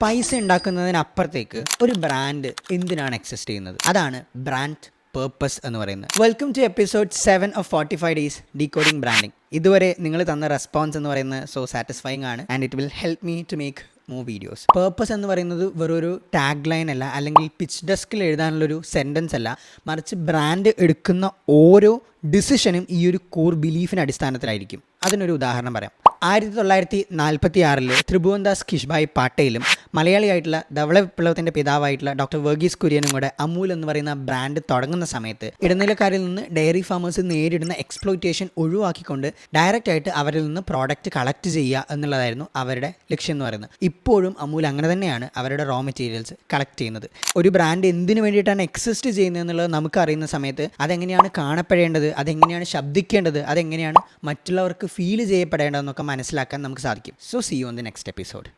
പൈസ ഉണ്ടാക്കുന്നതിനപ്പുറത്തേക്ക് ഒരു ബ്രാൻഡ് എന്തിനാണ് എക്സിസ്റ്റ് ചെയ്യുന്നത്? അതാണ് ബ്രാൻഡ് പേർപ്പസ് എന്ന് പറയുന്നത്. Welcome to episode 7 of 45 days decoding branding. ഇതുവരെ നിങ്ങൾ തന്ന റെസ്പോൺസ് എന്ന് പറയുന്നത് സോ സാറ്റിസ്ഫൈങ് ആണ് and it will help me to make more videos. Purpose എന്ന് പറയുന്നത് വെറൊരു ടാഗ് ലൈൻ അല്ല, അല്ലെങ്കിൽ പിച്ച് ഡെസ്കിൽ എഴുതാനുള്ളൊരു സെൻറ്റൻസ് അല്ല, മറിച്ച് ബ്രാൻഡ് എടുക്കുന്ന ഓരോ ഡിസിഷനും ഈ ഒരു കോർ ബിലീഫിന് അടിസ്ഥാനത്തിലായിരിക്കും. അതിനൊരു ഉദാഹരണം പറയാം. 1946 ത്രിഭുവൻദാസ് കിഷ്ഭായ് പാട്ടേലും മലയാളിയായിട്ടുള്ള ധവള വിപ്ലവത്തിൻ്റെ പിതാവായിട്ടുള്ള ഡോക്ടർ വർഗീസ് കുര്യനും കൂടെ അമൂൽ എന്ന് പറയുന്ന ബ്രാൻഡ് തുടങ്ങുന്ന സമയത്ത് ഇടനിലക്കാരിൽ നിന്ന് ഡയറി ഫാമേഴ്സ് നേരിടുന്ന എക്സ്പ്ലോയിറ്റേഷൻ ഒഴിവാക്കിക്കൊണ്ട് ഡയറക്റ്റ് ആയിട്ട് അവരിൽ നിന്ന് പ്രോഡക്റ്റ് കളക്ട് ചെയ്യുക എന്നുള്ളതായിരുന്നു അവരുടെ ലക്ഷ്യം എന്ന് പറയുന്നത്. ഇപ്പോഴും അമൂൽ അങ്ങനെ തന്നെയാണ് അവരുടെ റോ മെറ്റീരിയൽസ് കളക്ട് ചെയ്യുന്നത്. ഒരു ബ്രാൻഡ് എന്തിനു വേണ്ടിയിട്ടാണ് എക്സിസ്റ്റ് ചെയ്യുന്നത് എന്നുള്ളത് നമുക്ക് അറിയുന്ന സമയത്ത് അതെങ്ങനെയാണ് കാണപ്പെടേണ്ടത്, അതെങ്ങനെയാണ് ശബ്ദിക്കേണ്ടത്, അതെങ്ങനെയാണ് മറ്റുള്ളവർക്ക് ഫീൽ ചെയ്യപ്പെടേണ്ടതെന്നൊക്കെ മനസ്സിലാക്കാൻ നമുക്ക് സാധിക്കും. So see you on the next episode.